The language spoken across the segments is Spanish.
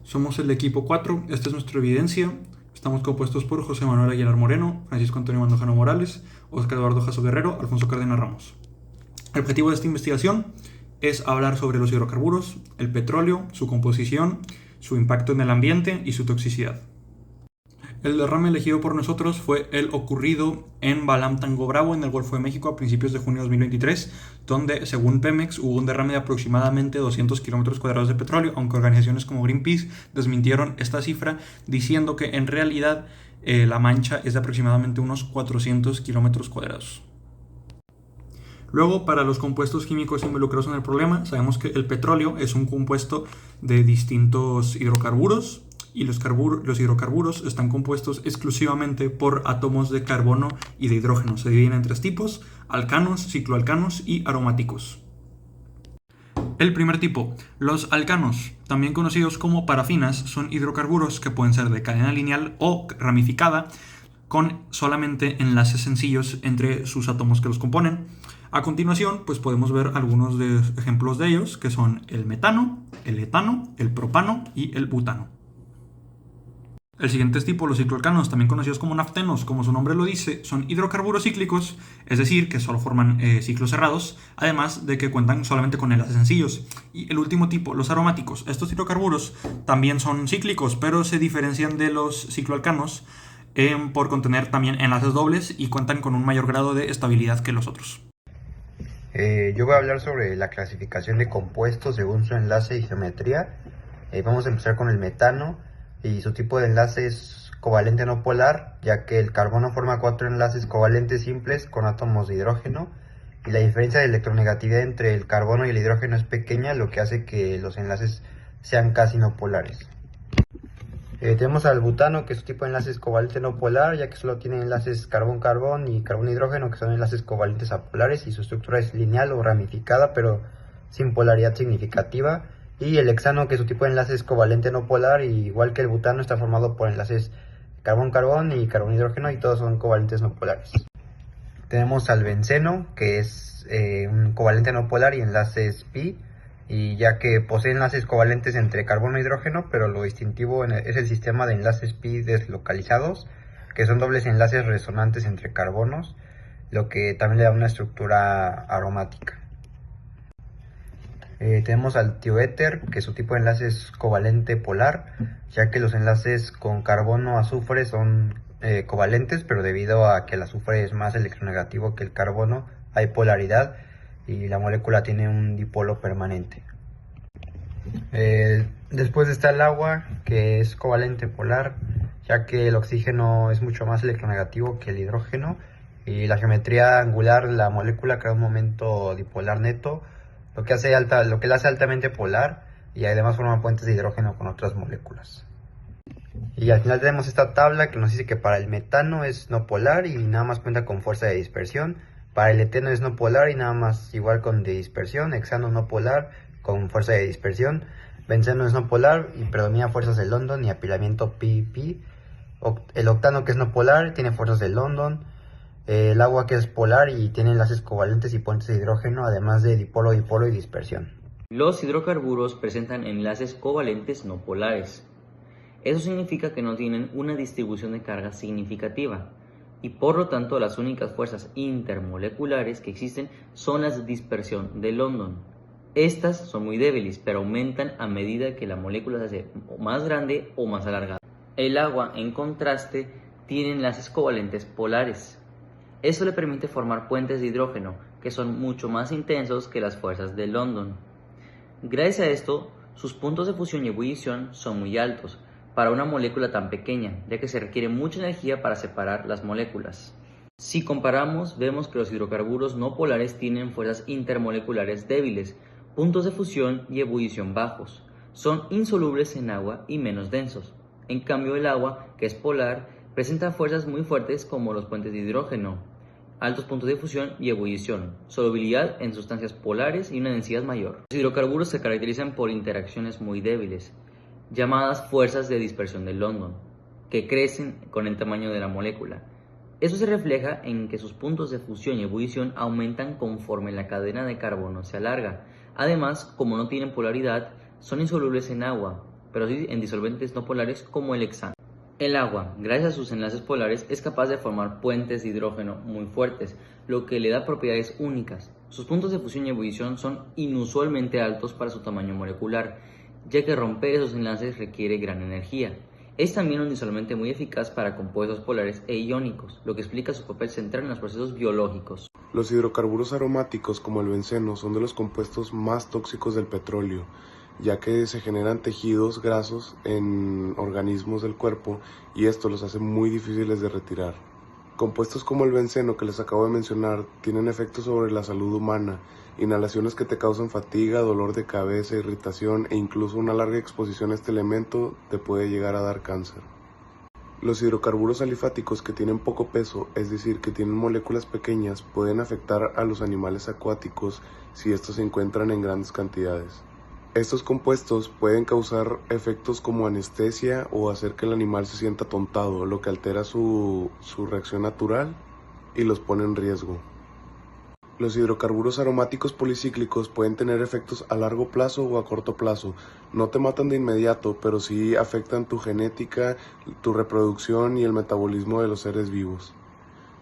Somos el equipo 4, esta es nuestra evidencia. Estamos compuestos por José Manuel Aguilar Moreno, Francisco Antonio Mandujano Morales, Óscar Eduardo Jasso Guerrero, Alfonso Cárdenas Ramos. El objetivo de esta investigación es hablar sobre los hidrocarburos, el petróleo, su composición, su impacto en el ambiente y su toxicidad. El derrame elegido por nosotros fue el ocurrido en Balam Tango Bravo, en el Golfo de México, a principios de junio de 2023, donde, según Pemex, hubo un derrame de aproximadamente 200 kilómetros cuadrados de petróleo, aunque organizaciones como Greenpeace desmintieron esta cifra, diciendo que en realidad la mancha es de aproximadamente unos 400 kilómetros cuadrados. Luego, para los compuestos químicos involucrados en el problema, sabemos que el petróleo es un compuesto de distintos hidrocarburos, y los hidrocarburos están compuestos exclusivamente por átomos de carbono y de hidrógeno. Se dividen en tres tipos: alcanos, cicloalcanos y aromáticos. El primer tipo, los alcanos, también conocidos como parafinas, son hidrocarburos que pueden ser de cadena lineal o ramificada, con solamente enlaces sencillos entre sus átomos que los componen. A continuación, pues podemos ver algunos ejemplos de ellos, que son el metano, el etano, el propano y el butano. El siguiente tipo, los cicloalcanos, también conocidos como naftenos, como su nombre lo dice, son hidrocarburos cíclicos, es decir, que solo forman ciclos cerrados, además de que cuentan solamente con enlaces sencillos. Y el último tipo, los aromáticos. Estos hidrocarburos también son cíclicos, pero se diferencian de los cicloalcanos por contener también enlaces dobles y cuentan con un mayor grado de estabilidad que los otros. Yo voy a hablar sobre la clasificación de compuestos según su enlace y geometría. Vamos a empezar con el metano. Y su tipo de enlace es covalente no polar, ya que el carbono forma 4 enlaces covalentes simples con átomos de hidrógeno, y la diferencia de electronegatividad entre el carbono y el hidrógeno es pequeña, lo que hace que los enlaces sean casi no polares. Tenemos al butano, que su tipo de enlace es covalente no polar, ya que solo tiene enlaces carbón-carbón y carbón-hidrógeno, que son enlaces covalentes apolares, y su estructura es lineal o ramificada, pero sin polaridad significativa. Y el hexano, que su tipo de enlace es covalente no polar, y igual que el butano, está formado por enlaces carbón-carbón y carbón-hidrógeno, y todos son covalentes no polares. Tenemos al benceno, que es un covalente no polar y enlaces pi, y ya que posee enlaces covalentes entre carbono e hidrógeno, pero lo distintivo es el sistema de enlaces pi deslocalizados, que son dobles enlaces resonantes entre carbonos, lo que también le da una estructura aromática. Tenemos al tioéter, que su tipo de enlace es covalente polar, ya que los enlaces con carbono-azufre son covalentes, pero debido a que el azufre es más electronegativo que el carbono, hay polaridad y la molécula tiene un dipolo permanente. Después está el agua, que es covalente polar, ya que el oxígeno es mucho más electronegativo que el hidrógeno, y la geometría angular de la molécula crea un momento dipolar neto, lo que la hace altamente polar, y además forma puentes de hidrógeno con otras moléculas. Y al final tenemos esta tabla que nos dice que para el metano es no polar y nada más cuenta con fuerza de dispersión. Para el eteno es no polar y nada más igual con de dispersión. Hexano no polar con fuerza de dispersión. Benceno es no polar y predomina fuerzas de London y apilamiento pi-pi. El octano, que es no polar, tiene fuerzas de London. El agua, que es polar y tiene enlaces covalentes y puentes de hidrógeno, además de dipolo-dipolo y dispersión. Los hidrocarburos presentan enlaces covalentes no polares. Eso significa que no tienen una distribución de carga significativa, y por lo tanto las únicas fuerzas intermoleculares que existen son las de dispersión de London. Estas son muy débiles, pero aumentan a medida que la molécula se hace más grande o más alargada. El agua, en contraste, tiene enlaces covalentes polares. Eso le permite formar puentes de hidrógeno, que son mucho más intensos que las fuerzas de London. Gracias a esto, sus puntos de fusión y ebullición son muy altos para una molécula tan pequeña, ya que se requiere mucha energía para separar las moléculas. Si comparamos, vemos que los hidrocarburos no polares tienen fuerzas intermoleculares débiles, puntos de fusión y ebullición bajos, son insolubles en agua y menos densos. En cambio, el agua, que es polar, presenta fuerzas muy fuertes como los puentes de hidrógeno, altos puntos de fusión y ebullición, solubilidad en sustancias polares y una densidad mayor. Los hidrocarburos se caracterizan por interacciones muy débiles, llamadas fuerzas de dispersión de London, que crecen con el tamaño de la molécula. Eso se refleja en que sus puntos de fusión y ebullición aumentan conforme la cadena de carbono se alarga. Además, como no tienen polaridad, son insolubles en agua, pero sí en disolventes no polares como el hexano. El agua, gracias a sus enlaces polares, es capaz de formar puentes de hidrógeno muy fuertes, lo que le da propiedades únicas. Sus puntos de fusión y ebullición son inusualmente altos para su tamaño molecular, ya que romper esos enlaces requiere gran energía. Es también un disolvente muy eficaz para compuestos polares e iónicos, lo que explica su papel central en los procesos biológicos. Los hidrocarburos aromáticos como el benceno son de los compuestos más tóxicos del petróleo, ya que se generan tejidos grasos en organismos del cuerpo y esto los hace muy difíciles de retirar. Compuestos como el benceno que les acabo de mencionar tienen efectos sobre la salud humana, inhalaciones que te causan fatiga, dolor de cabeza, irritación e incluso una larga exposición a este elemento te puede llegar a dar cáncer. Los hidrocarburos alifáticos que tienen poco peso, es decir, que tienen moléculas pequeñas, pueden afectar a los animales acuáticos si estos se encuentran en grandes cantidades. Estos compuestos pueden causar efectos como anestesia o hacer que el animal se sienta atontado, lo que altera su reacción natural y los pone en riesgo. Los hidrocarburos aromáticos policíclicos pueden tener efectos a largo plazo o a corto plazo. No te matan de inmediato, pero sí afectan tu genética, tu reproducción y el metabolismo de los seres vivos.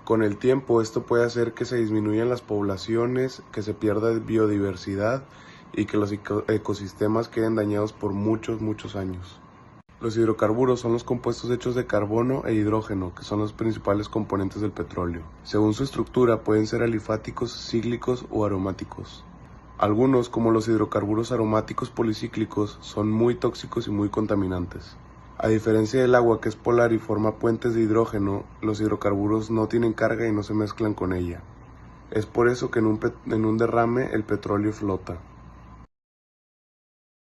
Con el tiempo, esto puede hacer que se disminuyan las poblaciones, que se pierda biodiversidad y que los ecosistemas queden dañados por muchos años. Los hidrocarburos son los compuestos hechos de carbono e hidrógeno, que son los principales componentes del petróleo. Según su estructura, pueden ser alifáticos, cíclicos o aromáticos. Algunos, como los hidrocarburos aromáticos policíclicos, son muy tóxicos y muy contaminantes. A diferencia del agua, que es polar y forma puentes de hidrógeno, los hidrocarburos no tienen carga y no se mezclan con ella. Es por eso que en un derrame el petróleo flota.